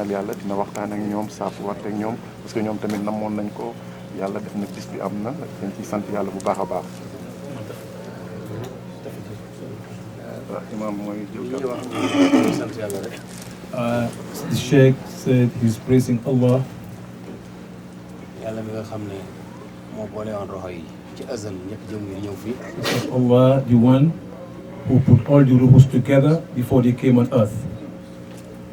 yàlla dina waxtaan ak ñoom saafuwante ak ñoom parce que ñoom tamit namoon nañ ko yàlla def na bis bi am na dañ ciy sant yàlla bu baax a baax. Imam mooy sant yàlla rek. The Cheikh said he's praising Allah. yàlla mi nga xam ne moo boole woon roxo yi ci azal ñëpp jëm ngir ñëw fii. Allah, the one who put all the ruhus together before they came on earth.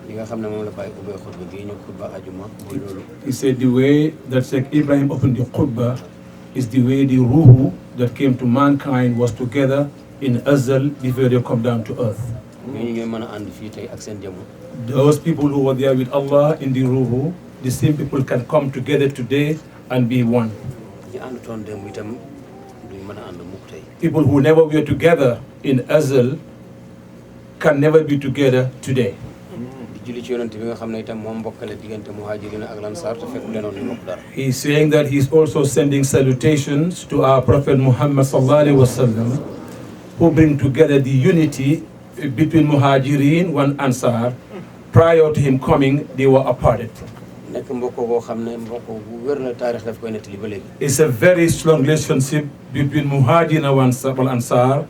li nga xam ne moom la bàyyi ubbee xutba gi ñu xutba ajuma mooy loolu. He said the way that Sheikh Ibrahim opened the Kutba is the way the ruhu that came to mankind was together in azal before they come down to earth. ñooñu ñooy mën a ànd fii tey ak seen jëmm. Those people who were there with Allah in the ruhu, the same people can come together today and be one. ñi àndutoon démb itam duñ mën a ànd mukk tey. People who never were together in azal can never be together today. di julli ci yonent bi nga xam ne itam moom mbokkale diggante muhajirina ak lansar te fekk lenoon ñu bokk dara. He's saying that he's also sending salutations to our Prophet Muhammad sallallahu alaihi wasallam, who bring together the unity between muhajirin and ansar. Prior to him coming, they were aparted. nekk mbokk boo xam ne mbokk bu wér la taarix daf koy nettali ba léegi. It's a very strong relationship between muhajirin and ansar.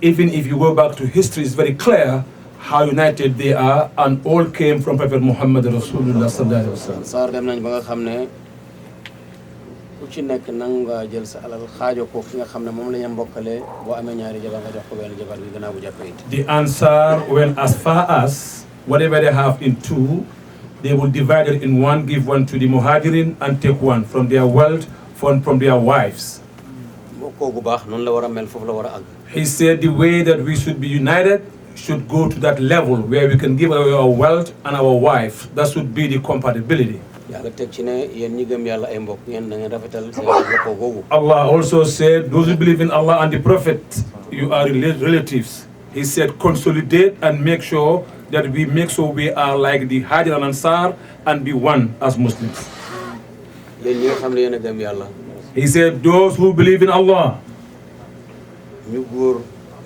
Even if you go back to history, it's very clear how united they are, and all came from Prophet Muhammad Rasulullah sallallahu alaihi wasallam. Ansar dem nañ ba nga xam ne ku ci nekk nangu nga jël sa alal xaajo ko ki nga xam ne moom la ñu mbokkale boo amee ñaari jabar nga jox ko benn jabar bi gannaaw bu jàppee it. The Ansar went as far as whatever they have in two, they will divide it in one, give one to the Muhajirin and take one from their wealth, from their wives. mbokkoo gu baax noonu la war a mel foofu la war a àgg. He said the way that we should be united should go to that level where we can give away our wealth and our wife. That should be the compatibility. yàlla teg ci ne yéen ñi gëm yàlla ay mbokk ngeen da ngeen rafetal seen mbokkoo googu. Allah also said, those who believe in Allah and the Prophet, you are relatives. He said, consolidate and make sure that we make sure we are like the Hajj and Ansar and be one as Muslims. yéen ñi nga xam ne yéen a gëm yàlla. He said, those who believe in Allah, ñu góor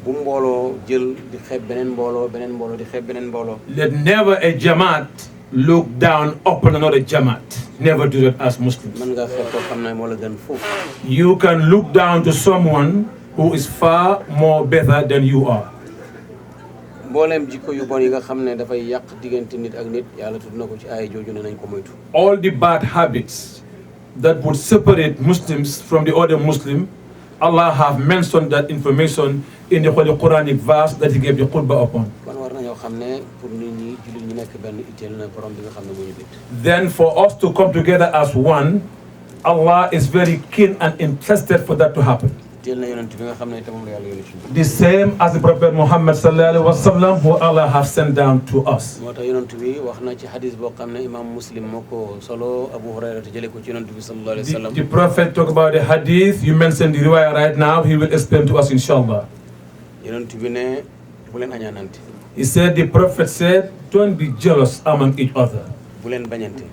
bu mbooloo jël di xeeb beneen mbooloo di xeeb beneen mbooloo. let never a Jamaat look down upon another Jamaat. Never do that as Muslims. mën nga xeeb koo xam ne moo la gën foofu. You can look down to someone who is far more better than you are. mbooleem jikko yu bon yi nga xam ne dafay yàq diggante nit ak nit yàlla tudd na ko ci aaya jooju ne nañ ko moytu. All the bad habits that would separate Muslims from the other Muslim, Allah have mentioned that information in the Holy Quranic verse that He gave the khutbah upon. kon war nañoo xam ne pour nit ñi jullit ñi nekk benn itteel na borom bi nga xam ne moo ñu bind. Then for us to come together as one, Allah is very keen and interested for that to happen. itteel na yonent bi nga xam ne itam moom la yàlla yónni ci ñun. The same as the Prophet Muhammad sallallahu alaihi wasallam, who Allah has sent down to us. moo tax yonent bi wax na ci hadis boo xam ne imam Muslim moo ko solo Abu Hurayra te jëlee ko ci yonent bi sallallahu alayhi wa sallam. The Prophet talked about the hadith. You mentioned the riwayah right now. He will explain to us, inshallah. yonent bi ne bu leen añaanante. He said, the Prophet said, don't be jealous among each other. bu leen bañante.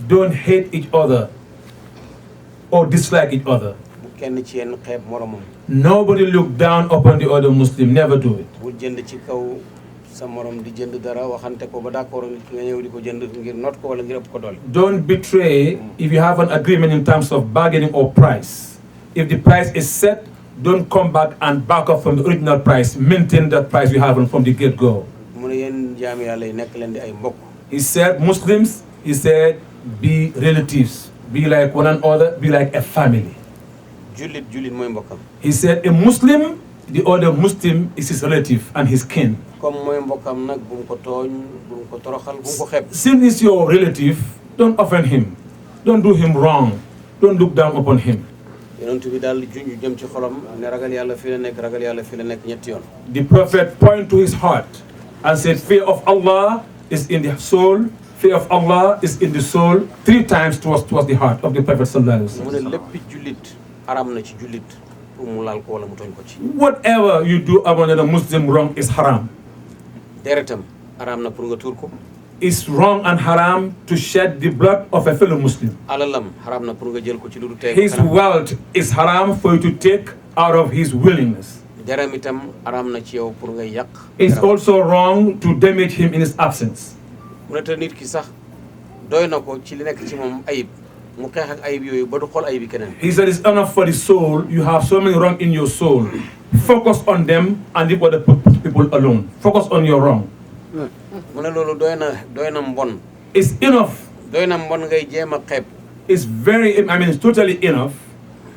Don't hate each other or dislike each other. bu kenn ci yéen xeeb moromam. Nobody look down upon the other Muslim. Never do it. bul jënd ci kaw sa morom di jënd dara waxante ko ba d'accord nga ñëw di ko jënd ngir not ko wala ngir ëpp ko doole. Don't betray if you have an agreement in terms of bargaining or price. If the price is set, don't come back and back up from the original price. Maintain that price you have from the get-go. mu ne yéen jaami yàlla yi nekk leen di ay mbokk. He said, Muslims, he said, be relatives. Be like one another. Be like a family. jullit mooy mbokkam. He said, a Muslim, the other Muslim is his relative and his kin. comme mooy mbokkam nag bu mu ko tooñ bu mu ko toroxal bu mu ko xeeb. Since he's your relative, don't offend him. Don't do him wrong. Don't look down upon him. yonent bi daal di junj jëm ci xolam ne ragal yàlla fii la nekk ragal yàlla fii la nekk ñetti yoon. The Prophet pointed to his heart and said, fear of Allah is in the soul. Fear of Allah is in the soul. 3 times towards the heart of the Prophet sallallahu alaihi wasallam. mu ne léppi jullit haram na ci jullit pour mu laal ko wala mu tooñ ko ci. Whatever you do among a Muslim wrong is haram. deretam haram na pour nga tuur ko. It's wrong and haram to shed the blood of a fellow Muslim. alalam haram na pour nga jël ko ci lu dul tey. His wealth is haram for you to take out of his willingness. deram itam haram na ci yow pour nga yàq. It's also wrong to damage him in his absence. mu ne te nit ki sax doy na ko ci li nekk ci moom ayib mu xeex ak ayib yooyu ba du xool ayib yi keneen. He said it's enough for the soul. You have so many wrong in your soul. Focus on them and leave other people alone. Focus on your wrong. mu ne loolu doy na mbon. It's enough. doy na mbon ngay jéem a xeeb. It's it's totally enough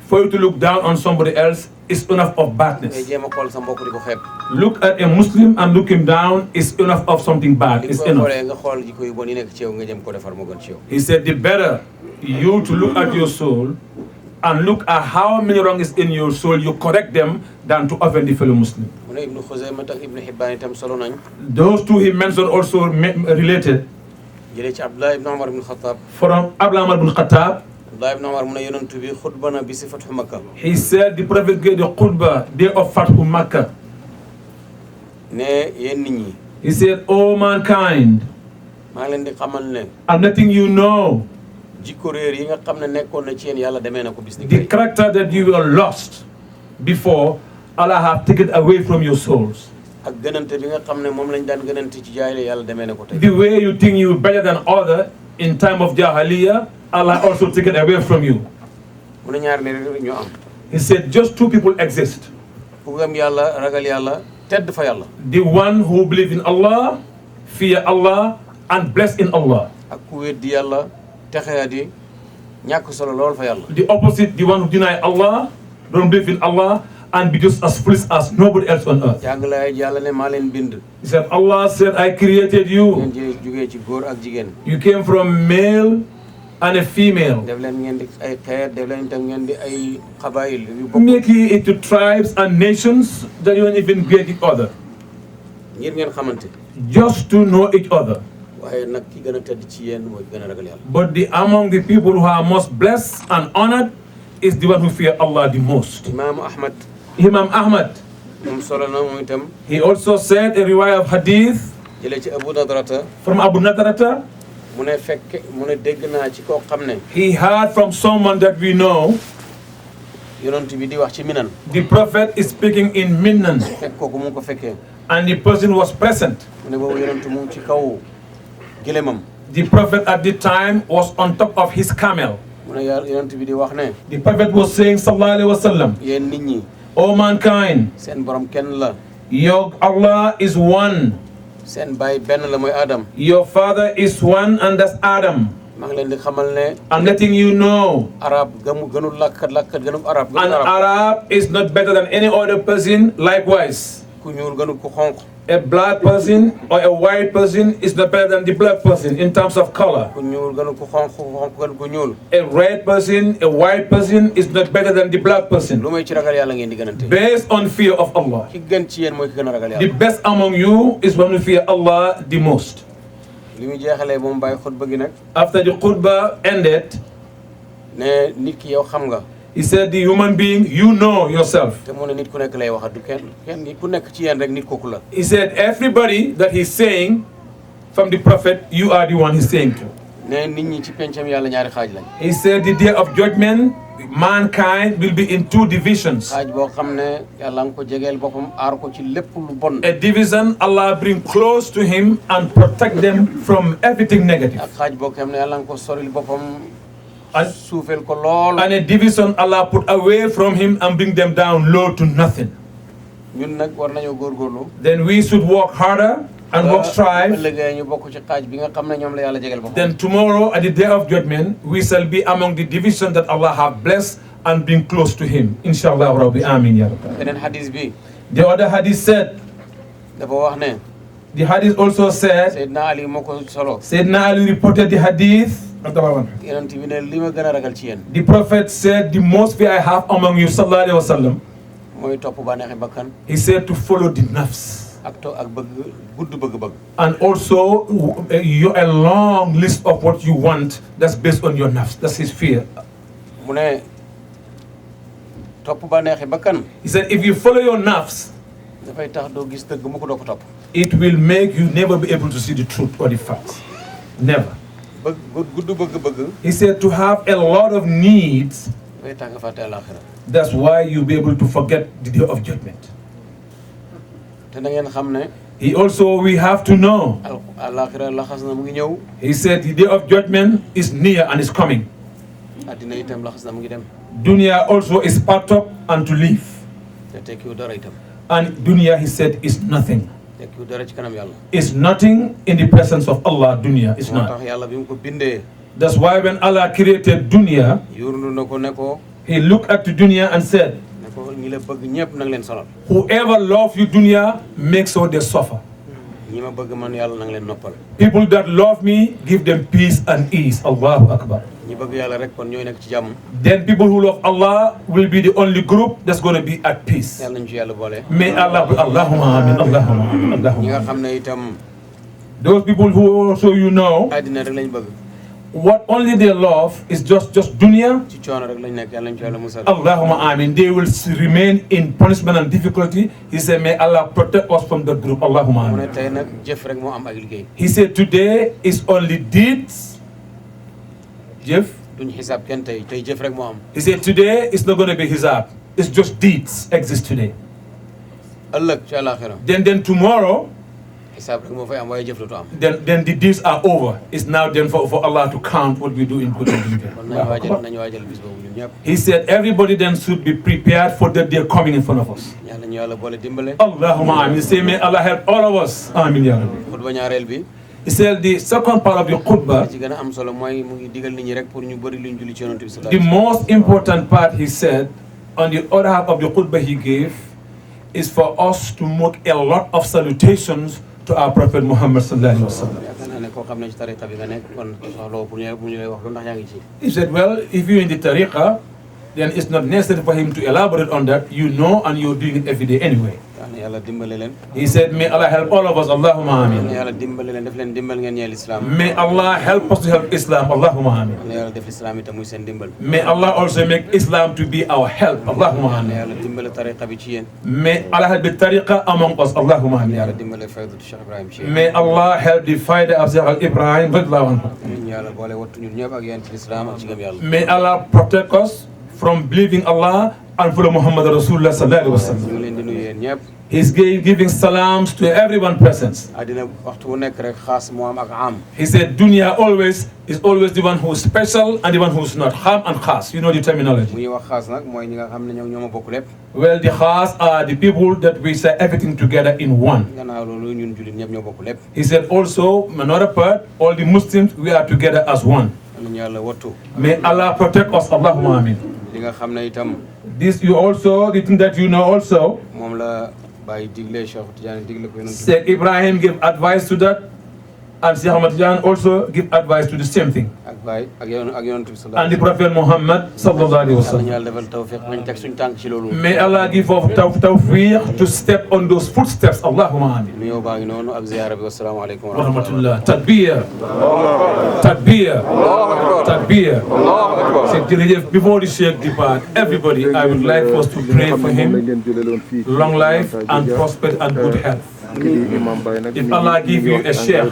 for you to look down on somebody else. It's enough of badness. ngay jéem a xool sa mbokk di ko xeeb. Look at a Muslim and look him down is enough of something bad. It's enough. nga xool jikko yu bon yi nekk ci yow nga jëm ko defar moo gën ci yow. He said the better you to look at your soul and look at how many wrongs is in your soul, you correct them than to offend the fellow Muslim. mu ne Ibnu Xuzayma ak Ibnu Hibbaan itam solo nañ. Those two he mentioned also related. jëlee ci Abdullah ibn Umar ibn Khattab. From Abdullah ibn Khattab. Abdullah ibn Umar mu ne yonent bi xutba na bi si Fathu Makka. He said the prophet gave the khutbah day of Fathu Makkah. ne yéen nit ñi. He said, "Oh mankind, maa ngi leen di xamal ne. I'm letting you know jikko réer yi nga xam ne nekkoon na ci yéen yàlla demee na ko bis ni the character that you were lost before, Allah have taken away from your souls. ak gënante bi nga xam ne moom lañ daan gënante ci jaay la yàlla demee na ko tey. The way you think you better than other in time of Jahiliyyah, Allah also take it away from you." mu ne ñaar ne rek ñu am. He said, just two people exist. ku gëm yàlla ragal yàlla tedd fa yàlla. The one who believes in Allah, fear Allah, and bless in Allah. ak ku weddi yàlla texeadi ñàkk solo lool fa yàlla. The opposite, the one who deny Allah, don't believe in Allah, and be just as foolish as nobody else on earth. jàng la yàlla ne maa leen bind. He said, Allah said, I created you. ngeen jógee ci góor ak jigéen. You came from male and a female. def leen ngeen di ay xeet def leen itam ngeen di ay xabaayil yu bokk. Making it to tribes and nations that you don't even get each other. ngir ngeen xamante. Just to know each other. waaye nag ki gën a tedd ci yéen mooy ki gën a ragal yàlla. But among the people who are most blessed and honored is the one who fear Allah the most. Imaamu Ahmad. Imam Ahmad. moom solo na moom itam. He also said a riwayah of hadith jëlee ci Abu Nadrata. from Abu Nadrata. mu ne dégg naa ci koo xam ne. He heard from someone that we know. yonent bi di wax ci Minan. The prophet is speaking in Minan. fekk kooku mu ngi ko fekkee. And the person was present. mu ne boobu yonent mu ngi ci kaw gëlëmam. The prophet at the time was on top of his camel. mu ne yonent bi di wax ne. The prophet was saying, sallallahu alaihi wasallam, yéen nit ñi. O mankind, seen borom kenn la. your Allah is one. seen baay benn la mooy Adam. Your father is one, and that's Adam. maa ngi leen di xamal ne. I'm letting you know. arab gënul làkkat gënul arab. An Arab is not better than any other person. Likewise, ku ñuul gënul ku xonq. a black person or a white person is not better than the black person in terms of color. ku ñuul gënul ku xonq gënul ku ñuul. A red person, a white person is not better than the black person. lu may ci ragal yàlla ngeen di gënante. Based on fear of Allah. ki gën ci yéen mooy ki gën a ragal The yàlla. best among you is one who fear Allah the most. li mu jeexalee moom bàyyi xutba gi nag. After the khutbah ended, ne nit ki yow xam nga. he said, the human being, you know yourself. te mu ne nit ku nekk lay wax du kenn ku nekk ci yéen rek nit kooku la. He said, everybody that he's saying from the prophet, you are the one he's saying to. ne nit ñi ci pencam yàlla ñaari xaaj lañ. He said, the day of judgment, mankind will be in two divisions. xaaj boo xam ne yàlla nga ko jegeel boppam aar ko ci lépp lu bon. A division Allah bring close to him and protect them from everything negative. ak xaaj boo xam ne yàlla nga ko soril boppam. And, suufeel ko lool. and a division Allah put away from him and bring them down low to nothing. ñun nag war nañoo góorgóorlu. Then we should work harder and work strive. ëllëgee ñu bokk ci xaaj bi nga xam ne ñoom la yàlla jegeel boppam. Then tomorrow at the day of judgment, we shall be among the division that Allah have blessed and bring close to him. Inshallah Rabbi, Amin ya Rabbi. beneen hadis bi. The other hadith said, dafa wax ne. the hadith also said, Seydina Ali moo ko solo. Sayyidina Ali reported the hadith. yonent bi ne li ma gën a ragal ci yéen. The prophet said, the most fear I have among you, sallallahu alaihi wasallam. mooy topp bànneexi bakkan. He said to follow the nafs. ak bëgg gudd bëgg-bëgg. And also a long list of what you want that's based on your nafs. That's his fear. mu ne topp bànneexi bakkan. He said, if you follow your nafs, dafay tax doo gis dëgg mu ko doo ko topp. it will make you never be able to see the truth or the facts. Never. gudd bëgg-bëgg. He said to have a lot of needs, dafay tax nga fàtte àllaaxira. that's why you'll be able to forget the day of judgment. te na ngeen xam ne. He also, we have to know. Alaxira laxas na mu ngi ñëw. He said the day of judgment is near and is coming. Addina itam laxas na mu ngi dem. Dunya also is packed up and to leave. te tekkiwu dara itam. And dunya, he said, is nothing. tekkiwu dara ci kanam yàlla. Is nothing in the presence of Allah. Dunya is moo not. tax yàlla bi mu ko bindee. That's why when Allah created dunya, yurnu na ko ne ko. he looked at the dunya and said, ne ko ñi la bëgg ñëpp nang leen sonal. whoever love you dunya, make sure they suffer. ñi ma bëgg man yàlla nang leen noppal. People that love me, give them peace and ease. Allahu Akbar. ñi bëgg yàlla rek kon ñooy nekk ci jàmm. Then people who love Allah will be the only group that's going to be at peace. yàlla nañu ci yàlla boole. May Allah, Allahumma amin, Allahumma amin, ñi nga Allahumma. xam ne itam. Those people who also you know, addina rek lañ bëgg. what only they love is just dunya. ci coono rek lañ nekk yàlla nañu ci yàlla musal. Allahumma amin. They will remain in punishment and difficulty. He said, may Allah protect us from that group. Allahumma mu ne amin. tey nag jëf rek moo am ak liggéey. He said, today is only deeds. Jeff. duñ xisaab kenn tey jëf rek moo am. He said, today is not going to be hisab. It's just deeds exist today. ëllëg ci àllaaxira. Then tomorrow, xisaab rek moo fay am waaye jëf la tu am. then the deeds are over. It's now then for Allah to count what we do in good and evil. kon nañu waajal bis boobu ñun ñëpp. He said everybody then should be prepared for that day coming in front of us. yàlla ñu yàlla boole dimbale. Allahumma amin. Say, may Allah help all of us. Amin ya Rabbi. xutba ñaareel bi. He said the second part of the li khutbah, ci gën a am solo mooy mu ngi digal nit ñi rek pour ñu bëri luñ julli ci yonent bi sallallahu the alayhi wa most important part he said, on the other half of the khutbah he gave, is for us to make a lot of salutations to our Prophet Muhammad sallallahu alaihi wasallam. sallam. yaakaar naa ne koo xam ne ci tariqa bi nga nekk kon soxla pour ñu lay wax lu ndax yaa ngi ci. He said, well, if you're in the tariqah, then it's not necessary for him to elaborate on that. You know, and you're doing it every day anyway. yàlla na yàlla dimbale leen. He said, may Allah help all of us. Allahumma yàlla na amin. yàlla dimbale leen def leen dimbal ngeen ñeel islam. May Allah help us to help Islam. Allahumma amin. yàlla na yàlla def islam itam muy seen dimbal. May Allah also make Islam to be our help. Allahumma yàlla na amin. yàlla dimbale tariqa bi ci yéen. May Allah help the tariqah among us. Allahumma amin. yàlla dimbale faydatu Cheikh Ibrahim ci yéen. May Allah help the fighter of Cheikh Ibrahim radiyallahu anhu. ñu yàlla boole wattu ñun ñëpp ak yéen ci islam ak ci gëm yàlla. May Allah protect us from believing Allah and follow Muhammad Rasulullah sallallahu alaihi wasallam. ñu ngi leen di nuyu yéen ñëpp. He's giving salams to everyone present. àddina waxtu wu nekk rek xaas moo am ak am. He said, dunya is always the one who is special and the one who is not. Ham and khas. You know the terminology. bu ñuy wax xaas nag mooy ñi nga xam ne ñoo ma bokk lépp. Well, the khas are the people that we say everything together in one. gannaaw loolu ñun jullit ñëpp ñoo bokk lépp. He said also, another part, all the Muslims, we are together as one. nañu yàlla wattu. May Allah protect us. Allahumma amin. li nga xam ne itam. This you also, the thing that you know also, moom la bàyyi digle Cheikh Tidiane digle ko yonent bi. Sheikh Ibrahim gave advice to that, and Sheikh Tidiane also give advice to the same thing. ak baay ak yonent bi sallallahu And the alayhi wa Prophet Muhammad sallallahu alaihi sallam. wasallam. nañu yàlla defal tawfiq nañ teg suñu tànk ci loolu. May Allah give us tawfiq to step on those footsteps. Allahumma amin. nuyoo baa ngi noonu ak ziyaara bi wasalaamaaleykum wa Wa rahmatullah. rahmatullah. Takbir. Takbir. Takbir. Sheikh jërëjëf, before the Sheikh depart, everybody, I would like us to pray for him, long life and prosperity and good health. If Allah give you a Sheikh